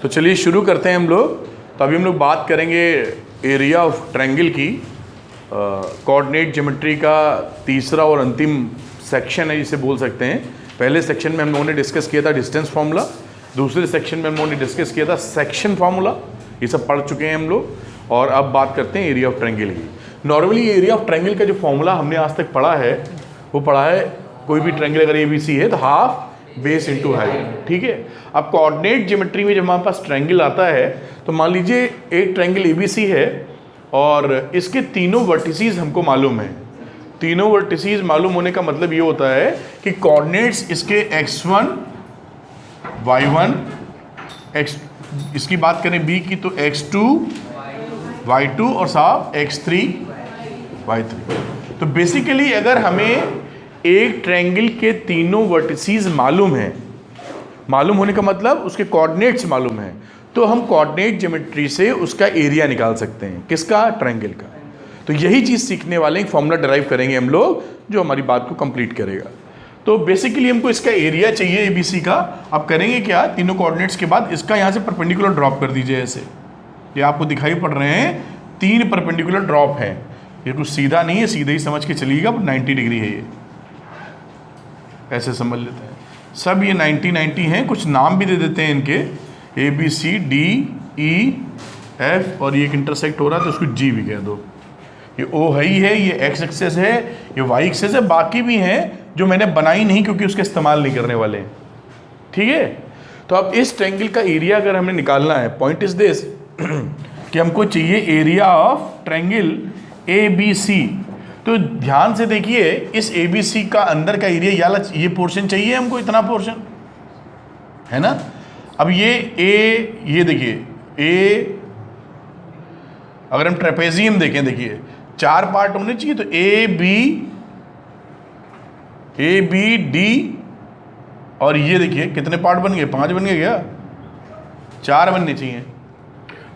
तो चलिए शुरू करते हैं हम लोग। तो अभी हम लोग बात करेंगे एरिया ऑफ ट्रायंगल की। कोऑर्डिनेट ज्योमेट्री का तीसरा और अंतिम सेक्शन है जिसे बोल सकते हैं। पहले सेक्शन में हम लोगों ने डिस्कस किया था डिस्टेंस फार्मूला, दूसरे सेक्शन में हम लोगों ने डिस्कस किया था सेक्शन फार्मूला, ये सब पढ़ चुके हैं हम लोग। और अब बात करते हैं एरिया ऑफ ट्रायंगल की। नॉर्मली एरिया ऑफ ट्रायंगल का जो फॉर्मूला हमने आज तक पढ़ा है वो पढ़ा है, कोई भी ट्रायंगल अगर ABC है तो हाफ बेस इंटू हाइट, ठीक है। अब कोऑर्डिनेट ज्योमेट्री में जब हमारे पास ट्रायंगल आता है तो मान लीजिए एक ट्रायंगल ABC है और इसके तीनों वर्टिसेस हमको मालूम है। तीनों वर्टिसेस मालूम होने का मतलब ये होता है कि कोऑर्डिनेट्स इसके x1, y1, इसकी बात करें B की तो x2, y2 और साहब x3, y3। तो बेसिकली अगर हमें एक ट्रायंगल के तीनों वर्टिसेस मालूम है, मालूम होने का मतलब उसके कोऑर्डिनेट्स मालूम है, तो हम कोऑर्डिनेट ज्योमेट्री से उसका एरिया निकाल सकते हैं। किसका? ट्रायंगल का। तो यही चीज़ सीखने वाले एक फॉर्मूला डिराइव करेंगे हम लोग जो हमारी बात को कंप्लीट करेगा। तो बेसिकली हमको इसका एरिया चाहिए ABC का। अब करेंगे क्या, तीनों कोऑर्डिनेट्स के बाद इसका यहाँ से परपेंडिकुलर ड्रॉप कर दीजिए। ऐसे ये आपको दिखाई पड़ रहे हैं 3 परपेंडिकुलर ड्रॉप हैं। ये कुछ सीधा नहीं है, सीधे ही समझ के चलिएगा, 90 डिग्री है ये, ऐसे समझ लेते हैं। सब ये 90-90 हैं। कुछ नाम भी दे देते हैं इनके, ABCDEF, और ये एक इंटरसेक्ट हो रहा है तो उसको G भी कह दो। ये O है ही है, ये X एक्सेस है, ये Y एक्सेस है, बाकी भी हैं जो मैंने बनाई नहीं क्योंकि उसका इस्तेमाल नहीं करने वाले हैं, ठीक है। तो अब इस ट्रायंगल का एरिया अगर हमें निकालना है, पॉइंट इज दिस कि हमको चाहिए एरिया ऑफ ट्रायंगल ABC। तो ध्यान से देखिए, इस ABC का अंदर का एरिया ये पोर्शन चाहिए हमको, इतना पोर्शन है ना। अब ये देखिए A, अगर हम ट्रेपेजियम देखें, देखिए 4 पार्ट होने चाहिए। तो ABD, और ये देखिए कितने पार्ट बन गए, 5 बन गए क्या? 4 बनने चाहिए।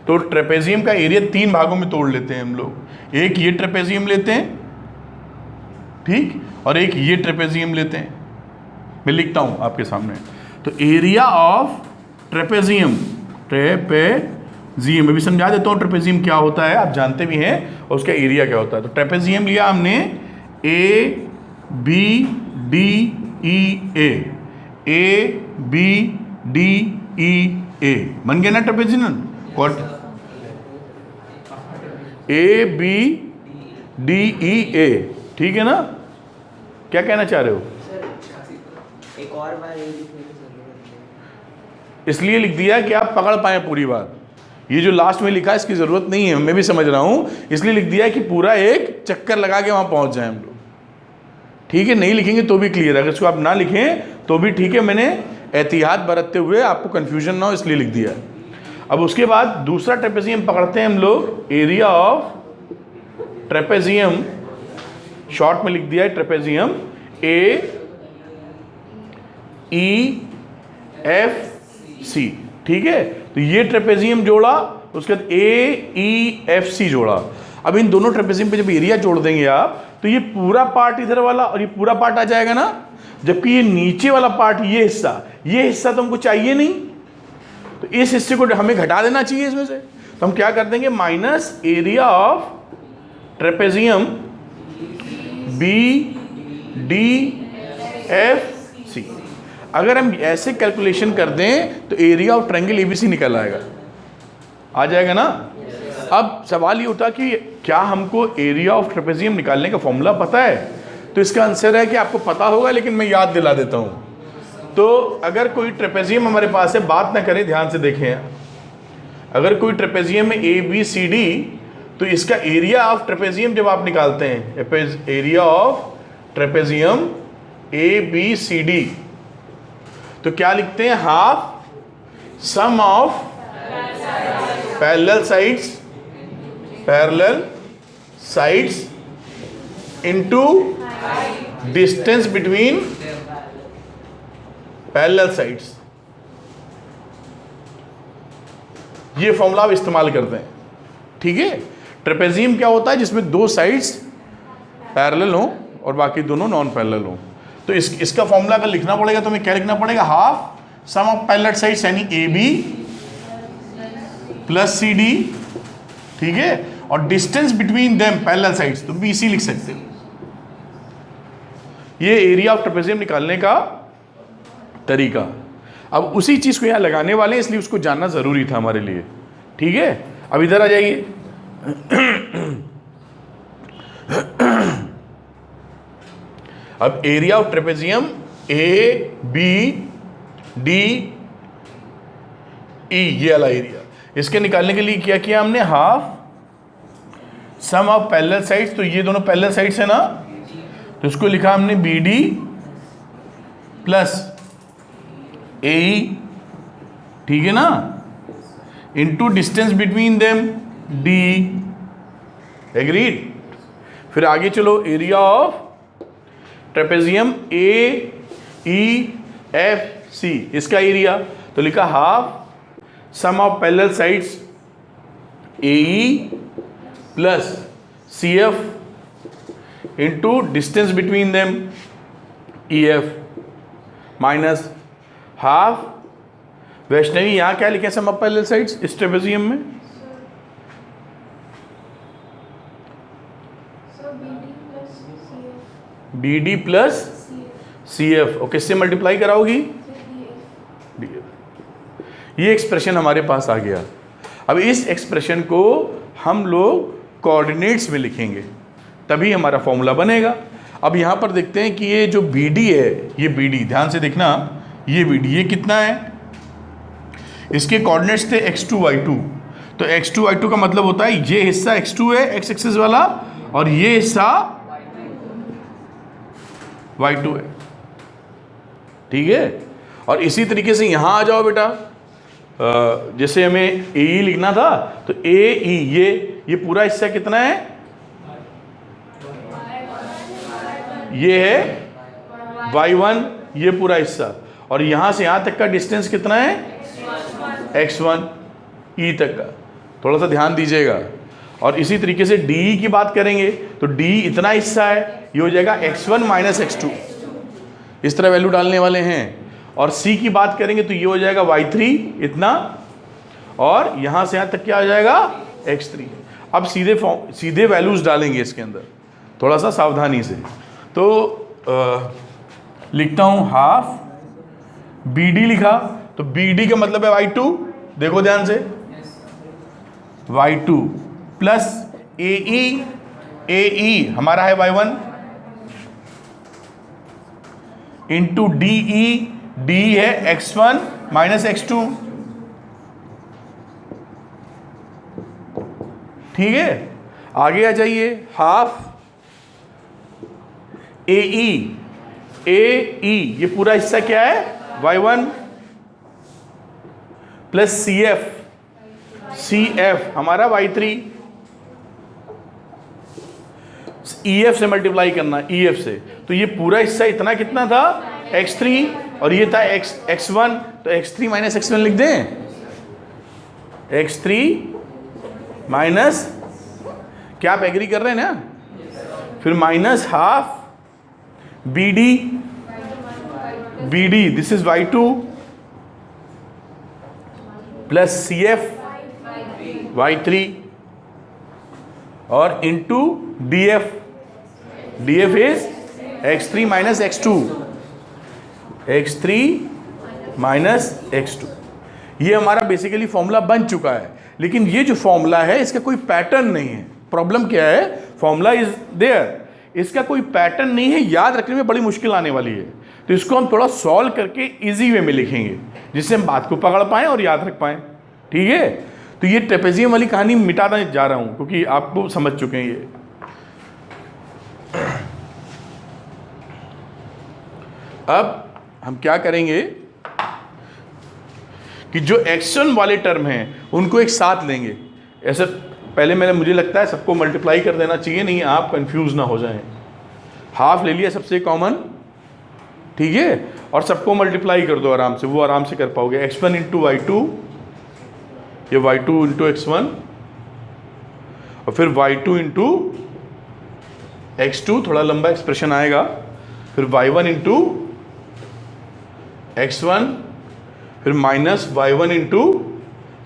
तो ट्रेपेजियम का एरिया 3 भागों में तोड़ लेते हैं हम लोग। एक ये ट्रेपेजियम लेते हैं, ठीक, और एक ये ट्रेपेजियम लेते हैं। मैं लिखता हूं आपके सामने। तो एरिया ऑफ ट्रेपेजियम, अभी समझा देता हूं ट्रेपेजियम क्या होता है, आप जानते भी हैं, और उसका एरिया क्या होता है। तो ट्रेपेजियम लिया हमने ABDEA, ABDEA बन गया ना ट्रेपेजियम। ABDEA, ठीक है ना। क्या कहना चाह रहे हो? एक और बार इसलिए लिख दिया कि आप पकड़ पाए पूरी बात। ये जो लास्ट में लिखा है इसकी ज़रूरत नहीं है, मैं भी समझ रहा हूँ, इसलिए लिख दिया कि पूरा एक चक्कर लगा के वहाँ पहुँच जाए हम लोग, ठीक है। नहीं लिखेंगे तो भी क्लियर है, अगर इसको आप ना लिखें तो भी ठीक है। मैंने एहतियात बरतते हुए आपको कन्फ्यूजन ना हो इसलिए लिख दिया। अब उसके बाद दूसरा ट्रेपेजियम पकड़ते हैं हम लोग। एरिया ऑफ ट्रेपेजियम, शॉर्ट में लिख दिया है ट्रेपेजियम AEFC, ठीक है। तो ये ट्रेपेजियम जोड़ा, उसके बाद AEFC जोड़ा। अब इन दोनों ट्रेपेजियम पे जब एरिया जोड़ देंगे आप तो ये पूरा पार्ट इधर वाला और ये पूरा पार्ट आ जाएगा ना, जबकि ये नीचे वाला पार्ट, ये हिस्सा तो हमको चाहिए नहीं, तो इस हिस्से को हमें घटा देना चाहिए इसमें से। तो हम क्या कर देंगे, minus area of trapezium BDFC। अगर हम ऐसे कैलकुलेशन कर दें तो एरिया ऑफ ट्रायंगल ABC निकल आएगा, आ जाएगा ना। अब सवाल ये उठा कि क्या हमको एरिया ऑफ ट्रेपेजियम निकालने का फॉर्मूला पता है? तो इसका आंसर है कि आपको पता होगा, लेकिन मैं याद दिला देता हूँ। तो अगर कोई ट्रेपेजियम हमारे पास है, बात ना करें, ध्यान से देखें, अगर कोई ट्रेपेजियम में ABCD, तो इसका एरिया ऑफ ट्रेपेजियम जब आप निकालते हैं, एरिया ऑफ ट्रेपेजियम ABCD, तो क्या लिखते हैं, half sum of parallel sides into distance between parallel sides. ये फॉर्मूला आप इस्तेमाल करते हैं, ठीक है। ट्रेपेजियम क्या होता है, जिसमें 2 साइड्स पैरेलल हों और बाकी दोनों नॉन पैरेलल हों। तो इसका फॉर्मूला अगर लिखना पड़ेगा तो हमें क्या लिखना पड़ेगा, half sum of parallel sides यानी AB प्लस सी डी, ठीक है, और distance between them parallel sides तो BC लिख सकते हो। ये एरिया ऑफ ट्रेपेजियम निकालने का तरीका। अब उसी चीज को यहां लगाने वाले हैं, इसलिए उसको जानना जरूरी था हमारे लिए, ठीक है। अब इधर आ जाइए। अब area of trapezium ABD E, ये वाला एरिया, इसके निकालने के लिए क्या किया हमने, half sum of parallel sides, तो ये दोनों पैरेलल साइड्स है ना, तो इसको लिखा हमने BD प्लस AE, ठीक है ना, into distance between them D, agreed. फिर आगे चलो, एरिया ऑफ ट्रेपेजियम AEFC, इसका एरिया तो लिखा half sum of parallel sides AE plus CF into distance between them EF minus half. Vaishnavi यहाँ क्या लिखे सम ऑफ पैरेलल साइड्स इस ट्रेपेजियम में, BD प्लस CF, और किससे मल्टीप्लाई कराओगी, DF। ये एक्सप्रेशन हमारे पास आ गया। अब इस एक्सप्रेशन को हम लोग कोऑर्डिनेट्स में लिखेंगे, तभी हमारा फॉर्मूला बनेगा। अब यहाँ पर देखते हैं कि ये जो BD है, ये BD ध्यान से देखना, ये BD ये कितना है, इसके कोऑर्डिनेट्स थे x2 y2, तो x2 y2 का मतलब होता है ये हिस्सा x2 है x एक्सिस वाला, और ये हिस्सा y2 है, ठीक है। और इसी तरीके से यहाँ आ जाओ बेटा, जैसे हमें AE लिखना था, तो AE ये पूरा हिस्सा कितना है, ये है y1, ये पूरा हिस्सा, और यहाँ से यहाँ तक का डिस्टेंस कितना है, x1 E तक का, थोड़ा सा ध्यान दीजिएगा। और इसी तरीके से DE की बात करेंगे, तो D इतना हिस्सा है, ये हो जाएगा x1 माइनस x2, इस तरह वैल्यू डालने वाले हैं। और C की बात करेंगे तो ये हो जाएगा y3 इतना, और यहाँ से यहाँ तक क्या हो जाएगा, x3। अब सीधे वैल्यूज डालेंगे इसके अंदर, थोड़ा सा सावधानी से। तो लिखता हूँ हाफ BD लिखा, तो BD का मतलब है y2, देखो ध्यान से, y2 प्लस AE हमारा है y1 इंटू D है x1 माइनस x2, ठीक है। आगे आ जाइए, हाफ AE ये पूरा हिस्सा क्या है, y1 प्लस CF हमारा y3, EF से मल्टीप्लाई करना, EF से, तो ये पूरा हिस्सा इतना कितना था, x3, और ये था x1, तो x3 माइनस x1 लिख दें, x3 माइनस, क्या आप एग्री कर रहे हैं ना, फिर minus half BD this is y2 plus CF y3, और into DF is x3 minus x2, x3 minus x2। ये हमारा बेसिकली फॉर्मूला बन चुका है, लेकिन ये जो फॉर्मूला है इसका कोई पैटर्न नहीं है। प्रॉब्लम क्या है, फॉर्मूला इज देयर, इसका कोई पैटर्न नहीं है, याद रखने में बड़ी मुश्किल आने वाली है। तो इसको हम थोड़ा सॉल्व करके इजी वे में लिखेंगे, जिससे हम बात को पकड़ पाएं और याद रख पाएं, ठीक है। तो ये ट्रेपेजियम वाली कहानी मिटाना जा रहा हूं, क्योंकि आपको समझ चुके हैं ये। अब हम क्या करेंगे कि जो एक्शन वाले टर्म हैं उनको एक साथ लेंगे। ऐसे पहले मुझे लगता है सबको मल्टीप्लाई कर देना चाहिए, नहीं आप कंफ्यूज ना हो जाएं। हाफ ले लिया सबसे कॉमन, ठीक है, और सबको मल्टीप्लाई कर दो आराम से, वो आराम से कर पाओगे। x1 इंटू y2, ये y2 इंटू x1, और फिर y2 इंटू x2, थोड़ा लंबा एक्सप्रेशन आएगा, फिर y1 इंटू x1, फिर minus y1 into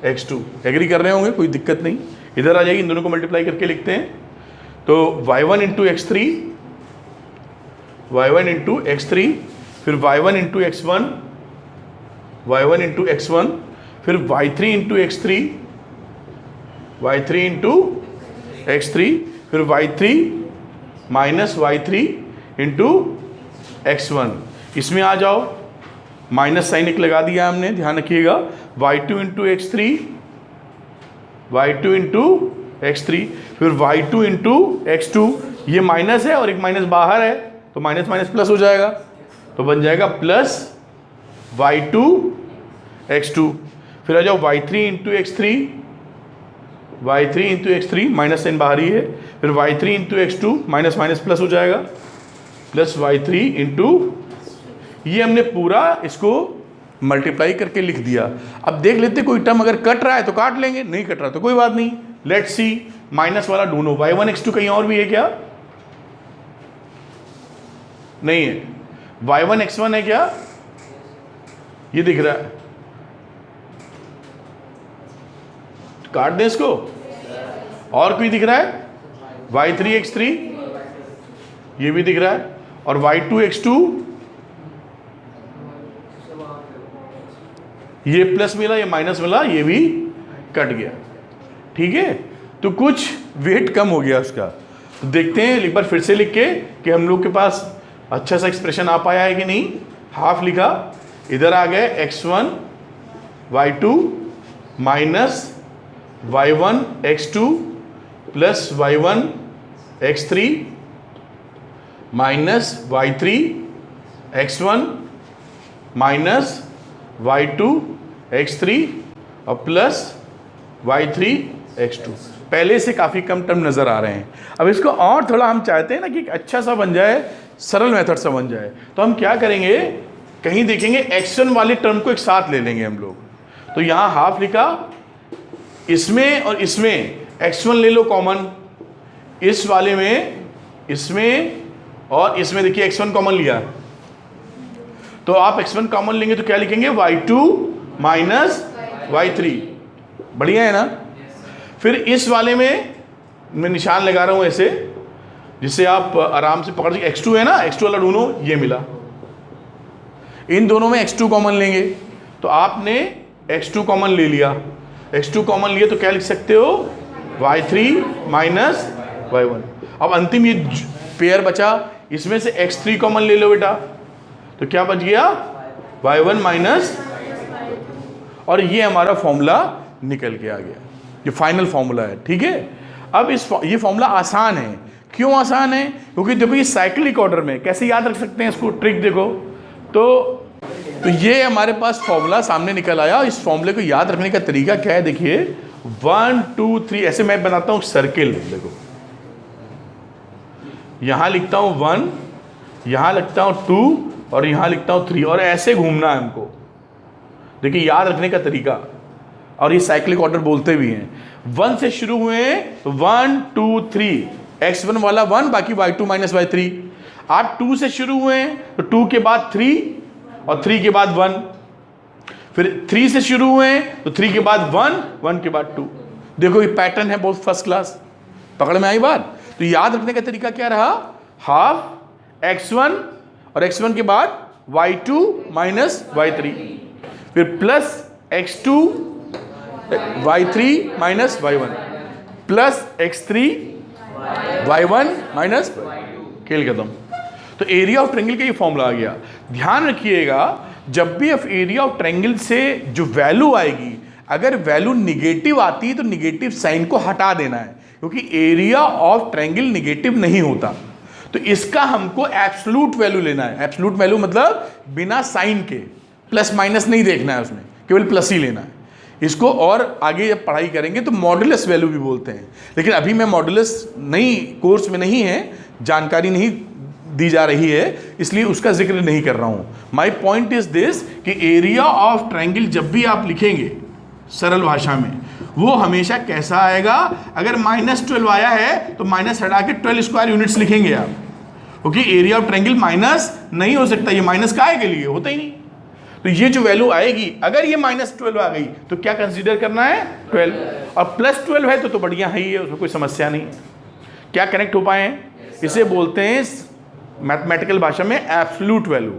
x2। Agree कर रहे होंगे, कोई दिक्कत नहीं, इधर आ जाएगी, इन दोनों को मल्टीप्लाई करके लिखते हैं। तो y1 into x3, y1 into x3, फिर y1 into x1, y1 into x1, फिर y3 into x3, y3 into x3, फिर y3 minus y3 into x1। इसमें आ जाओ, माइनस साइन एक लगा दिया हमने, ध्यान रखिएगा। y2 into x3, y2 into x3, फिर y2 इंटू x2, ये माइनस है और एक माइनस बाहर है, तो माइनस माइनस प्लस हो जाएगा, तो बन जाएगा प्लस y2 x2। फिर आ जाओ y3 into x3, y3 into x3, minus sign बाहर ही है, फिर y3 into x2, minus minus plus हो जाएगा, प्लस y3 इंटू, ये हमने पूरा इसको मल्टीप्लाई करके लिख दिया। अब देख लेते कोई टर्म अगर कट रहा है तो काट लेंगे, नहीं कट रहा तो कोई बात नहीं। लेट्स सी, माइनस वाला ढूंढो। y1 x2 कहीं और भी है क्या? नहीं है। y1 x1 है क्या? ये दिख रहा है, काट दें इसको। और कोई दिख रहा है? y3 x3, ये भी दिख रहा है, और y2 x2, ये प्लस मिला, ये माइनस मिला, ये भी कट गया। ठीक है, तो कुछ वेट कम हो गया उसका। तो देखते हैं एक बार फिर से लिख के कि हम लोग के पास अच्छा सा एक्सप्रेशन आ पाया है कि नहीं। हाफ लिखा, इधर आ गए x1 y2 minus y1 x2 plus y1 x3 minus y3 x1 minus y2 x3 और प्लस y3 x2। पहले से काफ़ी कम टर्म नज़र आ रहे हैं। अब इसको और थोड़ा हम चाहते हैं ना कि अच्छा सा बन जाए, सरल मेथड सा बन जाए, तो हम क्या करेंगे, कहीं देखेंगे x1 वाले टर्म को एक साथ ले लेंगे हम लोग। तो यहाँ हाफ लिखा, इसमें और इसमें x1 ले लो कॉमन, इस वाले में, इसमें और इसमें देखिए x1 कॉमन लिया, तो आप x1 कॉमन लेंगे तो क्या लिखेंगे, y2 माइनस y3। बढ़िया है ना। फिर इस वाले में मैं निशान लगा रहा हूं ऐसे, जिससे आप आराम से पकड़ सके। x2 है ना, x2 वाला ढूंढो, ये मिला। इन दोनों में x2 कॉमन लेंगे, तो आपने x2 कॉमन ले लिया। x2 कॉमन लिए तो क्या लिख सकते हो, y3 माइनस y1। अब अंतिम ये पेयर बचा, इसमें से x3 कॉमन ले लो बेटा, तो क्या बच गया, y1 माइनस, और ये हमारा फॉर्मूला निकल के आ गया। ये फाइनल फॉर्मूला है। ठीक है, अब ये फॉर्मूला आसान है। क्यों आसान है? क्योंकि देखो ये साइक्लिक ऑर्डर में, कैसे याद रख सकते हैं इसको, ट्रिक देखो। तो ये हमारे पास फॉर्मूला सामने निकल आया। इस फॉर्मूले को याद रखने का तरीका क्या है, देखिए 1 2 3 ऐसे मैं बनाता हूँ सर्किल। देखो यहाँ लिखता हूँ 1, यहाँ लिखता हूँ 2 और यहाँ लिखता हूँ 3, और ऐसे घूमना है हमको। देखिए याद रखने का तरीका, और ये साइक्लिक ऑर्डर बोलते भी हैं। 1 से शुरू हुए तो 1 2 3, x1 वाला 1, बाकी y2 माइनस y3। आप 2 से शुरू हुए तो 2 के बाद 3 और 3 के बाद 1, फिर 3 से शुरू हुए तो 3 के बाद 1, 1 के बाद 2। देखो ये पैटर्न है बहुत फर्स्ट क्लास। पकड़ में आई बात? तो याद रखने का तरीका क्या रहा, हाफ x1 और x1 के बाद y2 माइनस y3, फिर plus x2 y3 minus y1 plus x3 y1 minus, खेल खत्म। तो एरिया ऑफ ट्रायंगल का ये फॉर्मूला आ गया। ध्यान रखिएगा, जब भी एरिया ऑफ ट्रायंगल से जो वैल्यू आएगी, अगर वैल्यू निगेटिव आती है तो निगेटिव साइन को हटा देना है, क्योंकि एरिया ऑफ ट्रायंगल निगेटिव नहीं होता। तो इसका हमको एब्सोल्यूट वैल्यू लेना है। एब्सोल्यूट वैल्यू मतलब बिना साइन के, प्लस माइनस नहीं देखना है उसमें, केवल प्लस ही लेना है। इसको और आगे जब पढ़ाई करेंगे तो मॉडुलस वैल्यू भी बोलते हैं, लेकिन अभी मैं मॉडुलस नहीं, कोर्स में नहीं है, जानकारी नहीं दी जा रही है, इसलिए उसका जिक्र नहीं कर रहा हूं। माई पॉइंट इज दिस कि एरिया ऑफ ट्रायंगल जब भी आप लिखेंगे सरल भाषा में, वो हमेशा कैसा आएगा, अगर -12 आया है तो माइनस हटा के 12 स्क्वायर यूनिट्स लिखेंगे आप, क्योंकि एरिया ऑफ ट्रायंगल माइनस नहीं हो सकता। ये माइनस काहे के लिए होता ही नहीं। तो ये जो वैल्यू आएगी, अगर ये -12 आ गई तो क्या कंसीडर करना है 12, और +12 है तो बढ़िया है ही है, उसमें कोई समस्या नहीं है। क्या कनेक्ट हो पाए हैं? इसे बोलते हैं मैथमेटिकल भाषा में एब्सोल्यूट वैल्यू,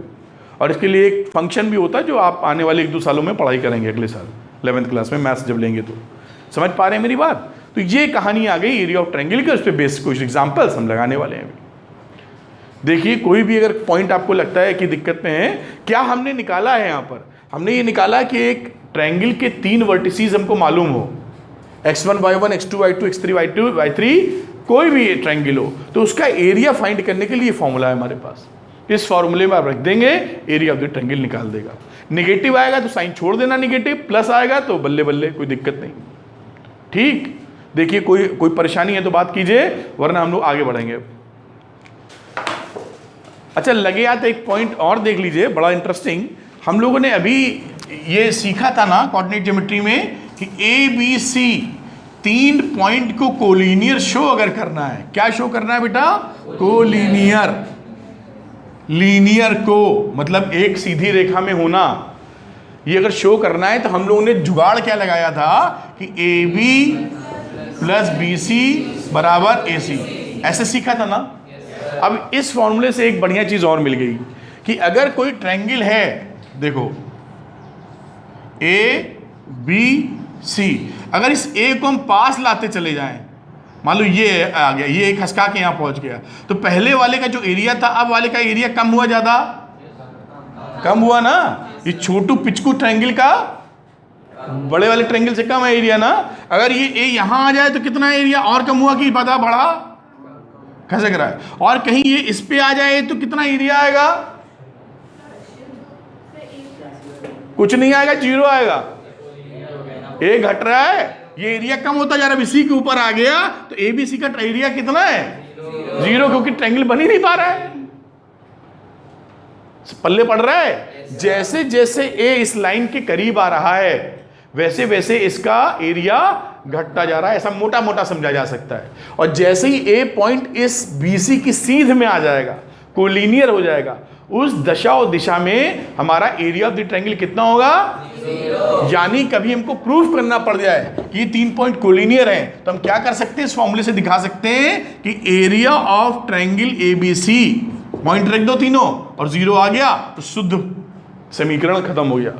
और इसके लिए एक फंक्शन भी होता है जो आप आने वाले 1-2 सालों में पढ़ाई करेंगे, अगले साल 11th क्लास में मैथ्स जब लेंगे तो। समझ पा रहे हैं मेरी बात? तो ये कहानी आ गई एरिया ऑफ ट्रायंगल के, उस पर बेस कुछ एग्जाम्पल्स हम लगाने वाले हैं। देखिए कोई भी अगर पॉइंट आपको लगता है कि दिक्कत में है, क्या हमने निकाला है यहाँ पर? हमने ये निकाला कि एक ट्रायंगल के 3 वर्टिसेस हमको मालूम हो, x1 y1 x2 y2 x3 y2 y3, कोई भी ये ट्रायंगल हो तो उसका एरिया फाइंड करने के लिए फॉर्मूला है हमारे पास। इस फॉर्मूले में आप रख देंगे, एरिया ऑफ द ट्रायंगल निकाल देगा। नेगेटिव आएगा तो साइन छोड़ देना नेगेटिव, प्लस आएगा तो बल्ले बल्ले, कोई दिक्कत नहीं। ठीक, देखिए कोई परेशानी है तो बात कीजिए, वरना हम लोग आगे बढ़ेंगे। अच्छा लगे यार, तो एक पॉइंट और देख लीजिए, बड़ा इंटरेस्टिंग। हम लोगों ने अभी ये सीखा था ना कोऑर्डिनेट ज्योमेट्री में कि ABC 3 पॉइंट को कोलिनियर शो अगर करना है, क्या शो करना है बेटा? कोलिनियर। लीनियर को मतलब एक सीधी रेखा में होना, ये अगर शो करना है तो हम लोगों ने जुगाड़ क्या लगाया था कि AB + BC = AC, ऐसे सीखा था ना। अब इस फॉर्मूले से एक बढ़िया चीज और मिल गई कि अगर कोई ट्रायंगल है, देखो ABC, अगर इस A को हम पास लाते चले जाएं, मान लो ये आ गया, ये एक खसका के यहाँ पहुंच गया, तो पहले वाले का जो एरिया था अब वाले का एरिया कम हुआ ज्यादा? कम हुआ ना। ये छोटू पिचकू ट्रायंगल का बड़े वाले ट्रायंगल से कम है एरिया ना। अगर ये ए यहाँ आ जाए तो कितना एरिया और कम हुआ कि बढ़ा बढ़ा खसक रहा है, और कहीं ये इस पे आ जाए तो कितना एरिया आएगा? कुछ नहीं आएगा, 0 आएगा। ए घट रहा है, ये एरिया कम होता जा रहा है, इसी के ऊपर आ गया तो ABC का एरिया कितना है? 0, क्योंकि ट्रायंगल बन ही नहीं पा रहा है, पल्ले पड़ रहा है। जैसे जैसे ए इस लाइन के करीब आ रहा है वैसे वैसे इसका एरिया घटता जा रहा है, ऐसा मोटा मोटा समझा जा सकता है। और जैसे ही ए पॉइंट इस BC की सीध में आ जाएगा, कोलिनियर हो जाएगा, उस दशा और दिशा में हमारा एरिया ऑफ द ट्रायंगल कितना होगा? 0। यानी कभी हमको प्रूफ करना पड़ जाए कि ये 3 पॉइंट कोलिनियर हैं, तो हम क्या कर सकते हैं? इस फॉर्मूले से दिखा सकते हैं कि area of triangle ABC, point रख दो तीनों और 0 आ गया तो शुद्ध समीकरण खत्म हो गया।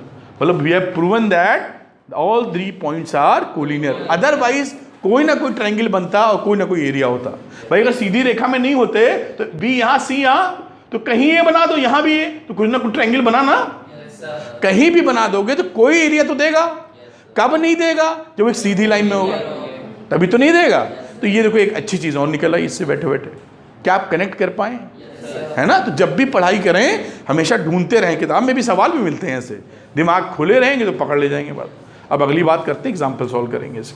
मतलब we have proven that all 3 points are collinear, otherwise कोई ना कोई ट्रायंगल बनता और कोई ना कोई एरिया होता। भाई अगर सीधी रेखा में नहीं होते तो B यहाँ, C यहाँ, तो कहीं ये बना दो, यहाँ भी ये, तो कुछ ना कुछ ट्रायंगल बना ना। कहीं भी बना दोगे तो कोई एरिया तो देगा। कब नहीं देगा? जब एक सीधी लाइन में होगा, तभी तो नहीं देगा। तो ये देखो एक अच्छी चीज और निकल आई इससे बैठे बैठे। क्या आप कनेक्ट कर पाए? है ना। तो जब भी पढ़ाई करें हमेशा ढूंढते रहें, किताब में भी सवाल भी मिलते हैं ऐसे, दिमाग खुले रहेंगे तो पकड़ ले जाएंगे बात। अब अगली बात करते हैं, एग्जाम्पल सॉल्व करेंगे इसे।